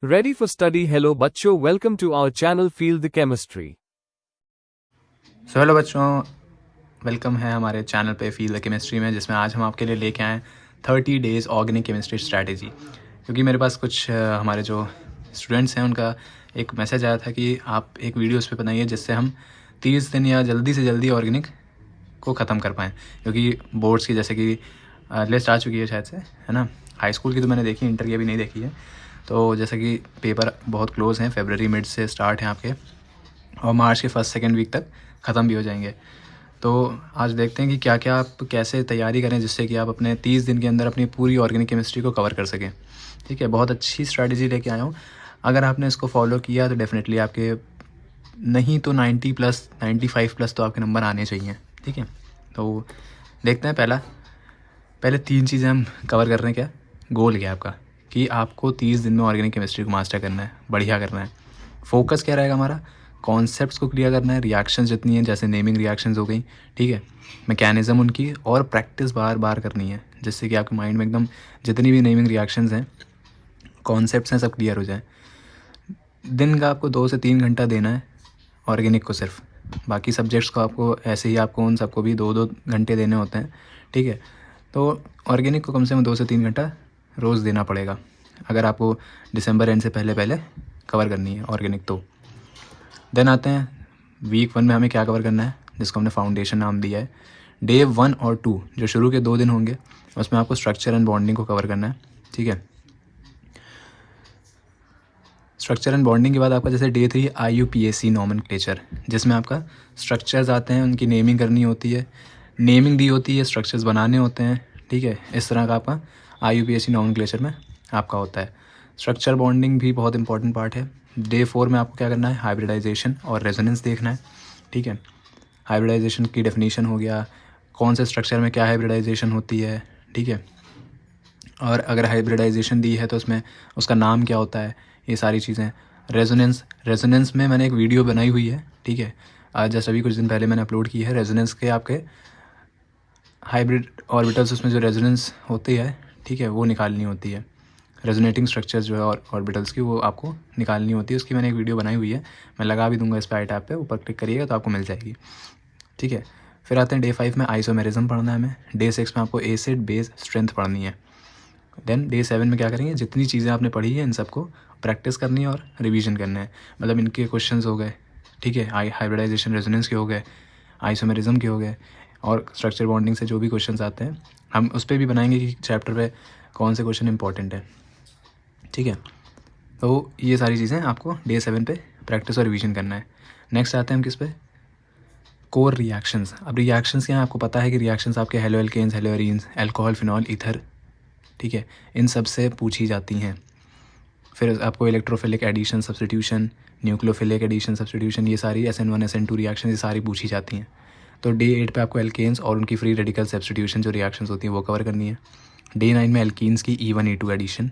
Ready for study? Hello बच्चों, welcome to our channel Feel the Chemistry. Hello बच्चों, welcome है हमारे channel पे फील द केमिस्ट्री में, जिसमें आज हम आपके लिए लेके आए 30 डेज़ ऑर्गेनिक केमिस्ट्री स्ट्रैटेजी। क्योंकि मेरे पास कुछ हमारे जो स्टूडेंट्स हैं उनका एक मैसेज आया था कि आप एक वीडियो उस पर बनाइए जिससे हम 30 दिन या जल्दी से जल्दी ऑर्गेनिक को ख़त्म कर पाएँ। क्योंकि बोर्ड्स की जैसे कि लिस्ट आ चुकी है शायद से, है ना। हाई स्कूल की तो मैंने देखी, इंटर की अभी नहीं देखी है। तो जैसे कि पेपर बहुत क्लोज़ हैं, फरवरी मिड से स्टार्ट हैं आपके और मार्च के फर्स्ट सेकेंड वीक तक ख़त्म भी हो जाएंगे। तो आज देखते हैं कि क्या क्या आप कैसे तैयारी करें जिससे कि आप अपने 30 दिन के अंदर अपनी पूरी ऑर्गेनिक केमिस्ट्री को कवर कर सकें। ठीक है, बहुत अच्छी स्ट्रैटेजी लेके आया हूँ। अगर आपने इसको फॉलो किया तो डेफिनेटली आपके नहीं तो 90 प्लस 95 प्लस तो आपके नंबर आने चाहिए। ठीक है, तो देखते हैं। पहले 3 चीज़ें हम कवर कर रहे हैं। क्या गोल क्या है आपका कि आपको 30 दिन में ऑर्गेनिक केमिस्ट्री को मास्टर करना है, बढ़िया करना है। फोकस क्या रहेगा हमारा? कॉन्सेप्ट्स को क्लियर करना है, रिएक्शंस जितनी हैं जैसे नेमिंग रिएक्शंस हो गई, ठीक है, मैकेनिज़्म उनकी, और प्रैक्टिस बार बार करनी है जिससे कि आपके माइंड में एकदम जितनी भी नेमिंग रिएक्शंस हैं, कॉन्सेप्ट्स हैं, सब क्लियर हो जाए। दिन का आपको 2 से 3 घंटा देना है ऑर्गेनिक को सिर्फ। बाकी सब्जेक्ट्स को आपको ऐसे ही आपको उन सबको भी 2-2 घंटे देने होते हैं। ठीक है, तो ऑर्गेनिक को कम से कम 2 से 3 घंटा रोज़ देना पड़ेगा अगर आपको दिसंबर एंड से पहले पहले कवर करनी है ऑर्गेनिक। तो देन आते हैं वीक 1 में हमें क्या कवर करना है, जिसको हमने फाउंडेशन नाम दिया है। डे 1 और 2 जो शुरू के 2 दिन होंगे उसमें आपको स्ट्रक्चर एंड बॉन्डिंग को कवर करना है। ठीक है, स्ट्रक्चर एंड बॉन्डिंग के बाद आपका जैसे डे 3 IUPAC नॉमेनक्लेचर, जिसमें आपका स्ट्रक्चर्स आते हैं, उनकी नेमिंग करनी होती है, नेमिंग दी होती है, स्ट्रक्चर्स बनाने होते हैं। ठीक है, इस तरह का आपका IUPAC नॉमेनक्लेचर में आपका होता है। स्ट्रक्चर बॉन्डिंग भी बहुत इंपॉर्टेंट पार्ट है। डे 4 में आपको क्या करना है, हाइब्रिडाइजेशन और रेजोनेंस देखना है। ठीक है, हाइब्रिडाइजेशन की डेफिनेशन हो गया, कौन से स्ट्रक्चर में क्या हाइब्रिडाइजेशन होती है। ठीक है, और अगर हाइब्रिडाइजेशन दी है तो उसमें उसका नाम क्या होता है, ये सारी चीज़ें। रेजोनेंस में मैंने एक वीडियो बनाई हुई है। ठीक है, आज जस्ट अभी कुछ दिन पहले मैंने अपलोड की है। रेजोनेंस के आपके हाइब्रिड ऑर्बिटल्स, उसमें जो रेजोनेंस होती है, ठीक है, वो निकालनी होती है। रेजोनेटिंग स्ट्रक्चर्स जो है ऑर्बिटल्स की, वो आपको निकालनी होती है। उसकी मैंने एक वीडियो बनाई हुई है, मैं लगा भी दूंगा इस पर आई टैब पे, ऊपर क्लिक करिएगा तो आपको मिल जाएगी। ठीक है, फिर आते हैं डे 5 में आइसोमेरिज्म पढ़ना है हमें। डे 6 में आपको एसिड बेस स्ट्रेंथ पढ़नी है। देन डे 7 में क्या करेंगे, जितनी चीज़ें आपने पढ़ी है इन सबको प्रैक्टिस करनी है और रिवीजन करना है। मतलब इनके क्वेश्चंस हो गए, ठीक है, हाइब्रिडाइजेशन रेजोनेंस के हो गए, आइसोमेरिज्म के हो गए, और स्ट्रक्चर बॉन्डिंग से जो भी क्वेश्चंस आते हैं हम उस पर भी बनाएंगे कि चैप्टर पे कौन से क्वेश्चन इंपॉर्टेंट है। ठीक है, तो ये सारी चीज़ें आपको डे 7 पे प्रैक्टिस और रिवीजन करना है। नेक्स्ट आते हैं हम किस पे, कोर रिएक्शंस। अब रिएक्शंस क्या हैं, आपको पता है कि रिएक्शंस आपके haloalkanes, haloarenes, alcohol, phenol, ether, ठीक है, इन सब से पूछी जाती हैं। फिर आपको electrophilic addition substitution, nucleophilic addition substitution, ये सारी SN1 SN2 रिएक्शन, ये सारी पूछी जाती हैं। तो डे 8 पे आपको एल्केन्स और उनकी फ्री रेडिकल सब्स्टिट्यूशन जो रिएक्शंस होती हैं वो कवर करनी है। डे 9 में एल्कीन्स की E1 E2 एडिशन।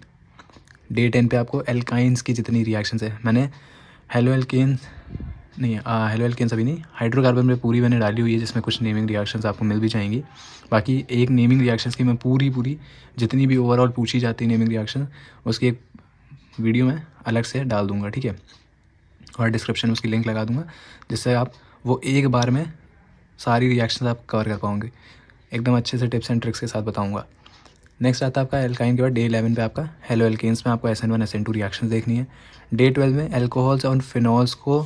डे 10 पे आपको एल्काइंस की जितनी रिएक्शंस है, मैंने हेलो एल्केन्स नहीं, हेलो एल्केन्स अभी नहीं, हाइड्रोकार्बन में पूरी मैंने डाली हुई है, जिसमें कुछ नेमिंग रिएक्शंस आपको मिल भी जाएंगी। बाकी एक नेमिंग रिएक्शंस की मैं पूरी जितनी भी ओवरऑल पूछी जाती है नेमिंग रिएक्शन, उसकी एक वीडियो में अलग से डाल दूंगा। ठीक है, और डिस्क्रिप्शन में उसकी लिंक लगा दूंगा, जिससे आप वो एक बार में सारी रिएक्शंस आप कवर कर पाओगे। एकदम अच्छे से टिप्स एंड ट्रिक्स के साथ बताऊंगा। नेक्स्ट आता है आपका एल्काइन के बाद डे 11 पे आपका हेलो एल्केन्स में आपको SN1 SN2 रिएक्शंस देखनी है। डे 12 में एल्कोहल्स और फिनॉल्स को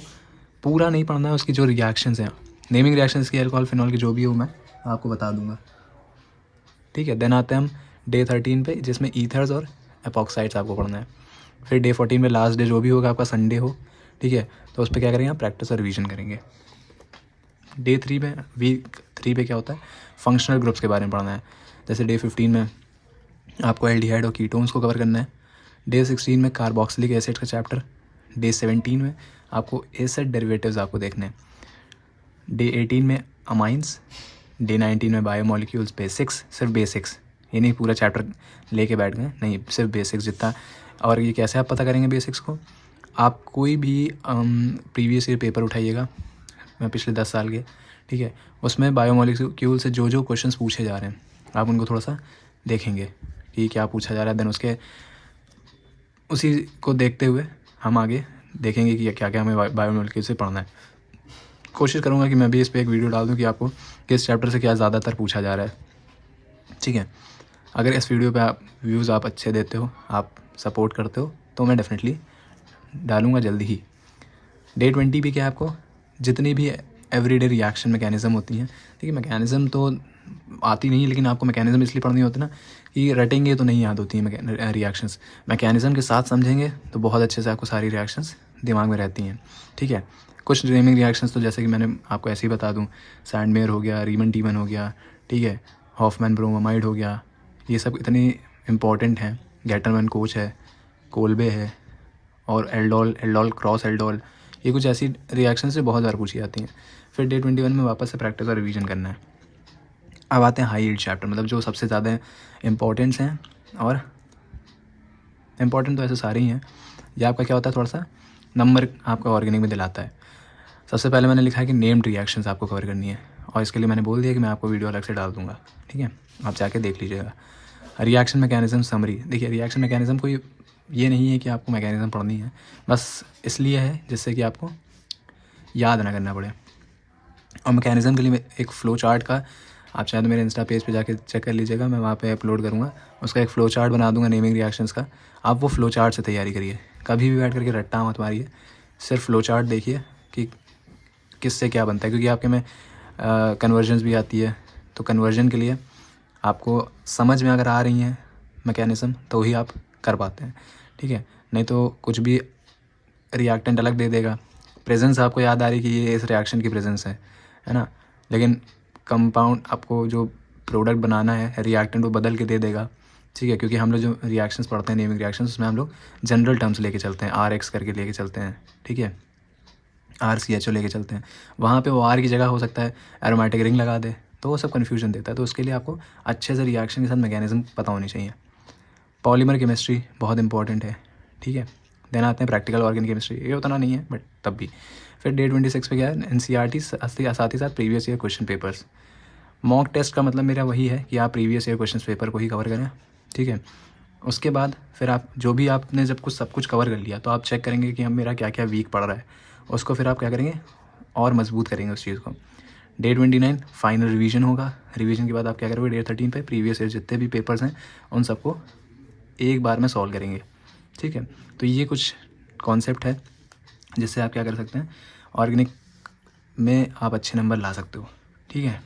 पूरा नहीं पढ़ना है, उसकी जो रिएक्शंस हैं, नेमिंग रिएक्शंस की, एल्कोहल फिनॉल की जो भी हो मैं आपको बता दूंगा। ठीक है, देन आते हैं हम डे 13 पे, जिसमें ईथर्स और एपॉक्साइड्स आपको पढ़ना है। फिर डे 14 में लास्ट डे जो भी होगा आपका संडे हो, ठीक है, तो उस पर क्या करेंगे, प्रैक्टिस और रिवीजन करेंगे। डे 3 में, वीक 3 पे क्या होता है, फंक्शनल ग्रुप्स के बारे में पढ़ना है। जैसे डे 15 में आपको एल्डिहाइड और कीटोन्स को कवर करना है। डे 16 में कार्बोक्सिलिक एसिड का चैप्टर। डे 17 में आपको एसिड डेरिवेटिव्स आपको देखने हैं। डे 18 में अमाइंस। डे 19 में बायोमोलिक्यूल्स बेसिक्स, सिर्फ बेसिक्स, ये नहीं पूरा चैप्टर लेके बैठ गए, नहीं, सिर्फ बेसिक्स जितना। और ये कैसे आप पता करेंगे बेसिक्स को, आप कोई भी प्रीवियस ईयर पेपर उठाइएगा, पिछले 10 साल के, ठीक है, उसमें बायोमोलिक्यूल से जो जो क्वेश्चंस पूछे जा रहे हैं आप उनको थोड़ा सा देखेंगे कि क्या पूछा जा रहा है। देन उसके उसी को देखते हुए हम आगे देखेंगे कि क्या क्या हमें बायोमोलिक्यूल से पढ़ना है। कोशिश करूँगा कि मैं भी इस पर एक वीडियो डाल दूँ कि आपको किस चैप्टर से क्या ज़्यादातर पूछा जा रहा है, ठीक है। अगर इस वीडियो पे आप व्यूज़ आप अच्छे देते हो, आप सपोर्ट करते हो, तो मैं डेफिनेटली डालूँगा जल्दी ही। डे 20 पे क्या है, आपको जितनी भी एवरीडे रिएक्शन मैकेनिज़्म होती हैं, ठीक है, मैकेनिज़्म तो आती नहीं है, लेकिन आपको मैकेनिज़्म इसलिए पढ़नी होती है ना कि रटेंगे तो नहीं याद होती हैं रिएक्शंस। मैकेनिज़्म के साथ समझेंगे तो बहुत अच्छे से आपको सारी रिएक्शंस दिमाग में रहती हैं, ठीक है। कुछ नेमिंग रिएक्शंस तो जैसे कि मैंने आपको ऐसे ही बता दूँ, सैंडमेयर हो गया, रीमन टीमन हो गया, ठीक है, हॉफमैन ब्रोमाइड हो गया, ये सब इतनी इम्पॉर्टेंट हैं। गैटरमैन कोच है, कोल्बे है, और एल्डोल क्रॉस एल्डोल, ये कुछ ऐसी रिएक्शन से बहुत बार पूछी जाती हैं। फिर डे 21 में वापस से प्रैक्टिस और रिवीजन करना है। अब आते हैं हाई यील्ड चैप्टर, मतलब जो सबसे ज़्यादा इम्पोर्टेंट्स हैं, और इम्पॉर्टेंट तो ऐसे सारे ही हैं। ये आपका क्या होता है, थोड़ा सा नंबर आपका ऑर्गेनिक में दिलाता है। सबसे पहले मैंने लिखा है कि नेम्ड रिएक्शंस आपको कवर करनी है, और इसके लिए मैंने बोल दिया कि मैं आपको वीडियो अलग से डाल दूँगा, ठीक है, आप जाके देख लीजिएगा। रिएक्शन मैकेनिज़्म समरी, देखिए रिएक्शन मैकेनिज़्म कोई ये नहीं है कि आपको मैकेनिज़्म पढ़नी है, बस इसलिए है जिससे कि आपको याद ना करना पड़े। और मैकेनिज़्म के लिए एक फ़्लो चार्ट का, आप चाहे तो मेरे इंस्टा पेज पे जाके चेक कर लीजिएगा, मैं वहाँ पे अपलोड करूँगा, उसका एक फ़्लो चार्ट बना दूँगा नेमिंग रिएक्शंस का। आप वो फ़्लो चार्ट से तैयारी करिए, कभी भी बैठ करके रट्टा मत मारिए, सिर्फ फ़्लो चार्ट देखिए कि किससे क्या बनता है, क्योंकि आपके में कन्वर्जन्स भी आती है, तो कन्वर्जन के लिए आपको समझ में अगर आ रही हैं मैकेनिज़्म तो ही आप कर पाते हैं, ठीक है। नहीं तो कुछ भी रिएक्टेंट अलग दे देगा, प्रेजेंस आपको याद आ रही कि ये इस रिएक्शन की प्रेजेंस है ना, लेकिन कंपाउंड आपको जो प्रोडक्ट बनाना है रिएक्टेंट वो बदल के दे देगा, ठीक है, क्योंकि हम लोग जो रिएक्शंस पढ़ते हैं नेमिंग रिएक्शंस, उसमें हम लोग जनरल टर्म्स लेके चलते हैं, RX करके लेके चलते हैं, ठीक है, RCHO लेके चलते हैं। वहाँ पे वो R की जगह हो सकता है एरोमेटिक रिंग लगा दे, तो वो सब कन्फ्यूजन देता है। तो उसके लिए आपको अच्छे से रिएक्शन के साथ मैकेनिज़्म पता होनी चाहिए। पॉलीमर केमिस्ट्री बहुत इंपॉर्टेंट है, ठीक है। देन आते हैं प्रैक्टिकल ऑर्गेनिक केमिस्ट्री, ये उतना नहीं है बट तब भी। फिर डे 26 पे क्या है, NCERT साथ ही साथ previous year question papers. Mock test का मतलब मेरा वही है कि आप प्रीवियस ईयर क्वेश्चन पेपर को ही कवर करें, ठीक है। उसके बाद फिर आप जो भी आपने जब कुछ सब कुछ कवर कर लिया तो आप चेक करेंगे कि हम मेरा क्या क्या वीक पड़ रहा है, उसको फिर आप क्या करेंगे और मजबूत करेंगे उस चीज़ को। डे 29 फाइनल रिवीजन होगा, रिवीजन के बाद आप क्या करोगे, डे 13 पे प्रीवियस ईयर जितने भी पेपर्स हैं उन सबको एक बार में सॉल्व करेंगे, ठीक है। तो ये कुछ कॉन्सेप्ट है जिससे आप क्या कर सकते हैं, ऑर्गेनिक में आप अच्छे नंबर ला सकते हो, ठीक है।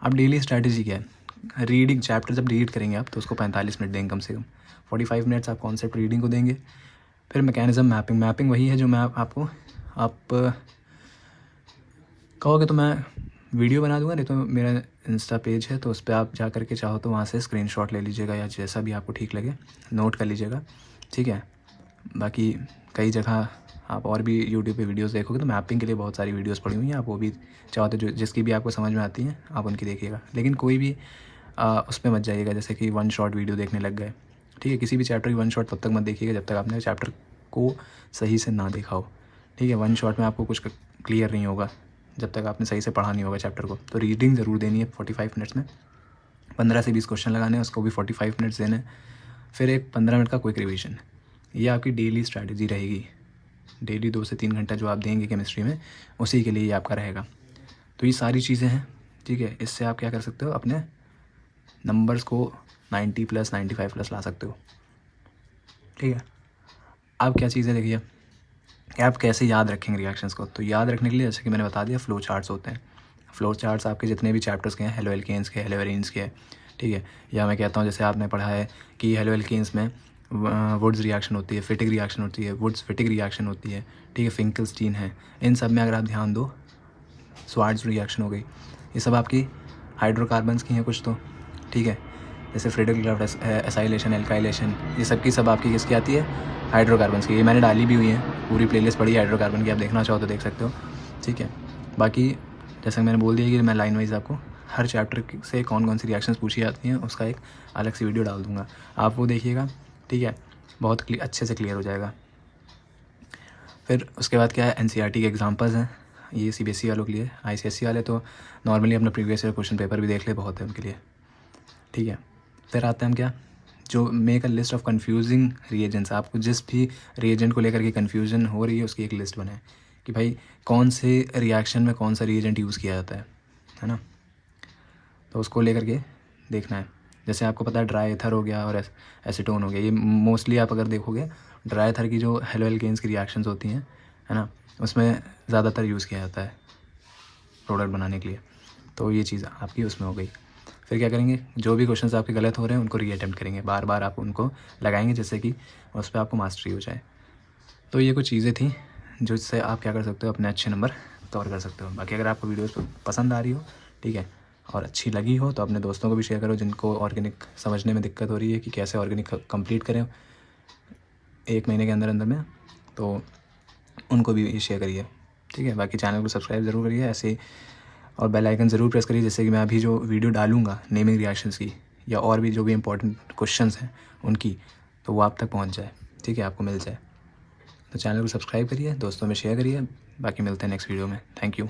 अब डेली स्ट्रैटेजी क्या है, रीडिंग चैप्टर जब रीड करेंगे आप तो उसको 45 मिनट देंगे कम से कम, 45 मिनट्स आप कॉन्सेप्ट रीडिंग को देंगे। फिर मैकेनिज़्म मैपिंग वही है जो मैं आपको आप कहोगे तो मैं वीडियो बना दूंगा, नहीं तो मेरा इंस्टा पेज है तो उस पर आप जा करके चाहो तो वहाँ से स्क्रीनशॉट ले लीजिएगा, या जैसा भी आपको ठीक लगे नोट कर लीजिएगा, ठीक है। बाकी कई जगह आप और भी यूट्यूब पे वीडियोस देखोगे तो मैपिंग के लिए बहुत सारी वीडियोस पड़ी हुई हैं, आप वो भी चाहो तो जो जिसकी भी आपको समझ में आती हैं आप उनकी देखिएगा, लेकिन कोई भी उस पर मत जाइएगा जैसे कि वन शॉट वीडियो देखने लग गए, ठीक है। किसी भी चैप्टर की वन शॉट तब तक मत देखिएगा जब तक आपने चैप्टर को सही से ना देखा हो, ठीक है। वन शॉट में आपको कुछ क्लियर नहीं होगा जब तक आपने सही से पढ़ा नहीं होगा चैप्टर को। तो रीडिंग ज़रूर देनी है 45 मिनट्स में, 15 से 20 क्वेश्चन लगाने हैं, उसको भी 45 मिनट्स देने हैं। फिर एक 15 मिनट का क्विक रिवीजन, ये आपकी डेली स्ट्रैटेजी रहेगी। डेली 2 से 3 घंटा जो आप देंगे केमिस्ट्री में उसी के लिए ये आपका रहेगा। तो ये सारी चीज़ें हैं, ठीक है। इससे आप क्या कर सकते हो, अपने नंबर्स को 90+, 95+ ला सकते हो, ठीक है। अब क्या चीज़ें देखिए कि आप कैसे याद रखेंगे रिएक्शंस को। तो याद रखने के लिए जैसे कि मैंने बता दिया फ़्लो चार्ट्स होते हैं। फ़्लो चार्ट्स आपके जितने भी चैप्टर्स के हैं, हेलो एल्केन्स के, हेलो एरीन्स के, ठीक है। या मैं कहता हूँ जैसे आपने पढ़ा है कि हेलो एल्केन्स में वुड्स रिएक्शन होती है, फिटिक रिएक्शन होती है, वुड्स फिटिक रिएक्शन होती है, ठीक है, फिंकलस्टीन है। इन सब में अगर आप ध्यान दो, स्वार्ट्ज़ रिएक्शन हो गई, ये सब आपकी हाइड्रोकार्बन्स की हैं कुछ तो, ठीक है। जैसे फ्रेडल एसाइलेशन, एल्काइलेशन, ये सब की सब आपकी किसकी आती है, हाइड्रोकार्बन्स की। ये मैंने डाली भी हुई है, पूरी प्लेलिस्ट पड़ी है हाइड्रोकार्बन की, आप देखना चाहो तो देख सकते हो, ठीक है। बाकी जैसे मैंने बोल दिया कि मैं लाइन वाइज आपको हर चैप्टर से कौन कौन सी रिएक्शंस पूछी जाती हैं उसका एक अलग से वीडियो डाल दूँगा, आप वो देखिएगा, ठीक है। बहुत अच्छे से क्लियर हो जाएगा। फिर उसके बाद क्या है, NCERT के एग्जाम्पल्स हैं, ये CBSE वालों के लिए। ICSE वाले तो नॉर्मली अपना प्रीवियस ईयर क्वेश्चन पेपर भी देख ले, बहुत है उनके लिए, ठीक है। फिर आते हैं हम क्या, जो make a list of confusing reagents, आपको जिस भी रिएजेंट को लेकर के कन्फ्यूजन हो रही है उसकी एक लिस्ट बनाएं कि भाई कौन से रिएक्शन में कौन सा रिएजेंट यूज़ किया जाता है ना। तो उसको लेकर के देखना है। जैसे आपको पता है ड्राई एथर हो गया और एसीटोन हो गया, ये मोस्टली आप अगर देखोगे ड्राई एथर की जो हेलो एल्केन्स की रिएक्शंस होती हैं है ना, उसमें ज़्यादातर यूज़ किया जाता है प्रोडक्ट बनाने के लिए। तो ये चीज़ आपकी उसमें हो गई। फिर क्या करेंगे, जो भी क्वेश्चंस आपके गलत हो रहे हैं उनको रीअटेम्प्ट करेंगे, बार बार आप उनको लगाएंगे जिससे कि उस पर आपको मास्टरी हो जाए। तो ये कुछ चीज़ें थी जिससे आप क्या कर सकते हो, अपने अच्छे नंबर कवर कर सकते हो। बाकी अगर आपको वीडियोस पसंद आ रही हो, ठीक है, और अच्छी लगी हो तो अपने दोस्तों को भी शेयर करो जिनको ऑर्गेनिक समझने में दिक्कत हो रही है कि कैसे ऑर्गेनिक कंप्लीट करें 1 महीने के अंदर अंदर में, तो उनको भी शेयर करिए, ठीक है। बाकी चैनल को सब्सक्राइब ज़रूर करिए ऐसे, और बेल आइकन ज़रूर प्रेस करिए जिससे कि मैं अभी जो वीडियो डालूँगा नेमिंग रिएक्शंस की या और भी जो भी इंपॉर्टेंट क्वेश्चंस हैं उनकी, तो वो आप तक पहुंच जाए, ठीक है, आपको मिल जाए। तो चैनल को सब्सक्राइब करिए, दोस्तों में शेयर करिए। बाकी मिलते हैं नेक्स्ट वीडियो में। Thank you.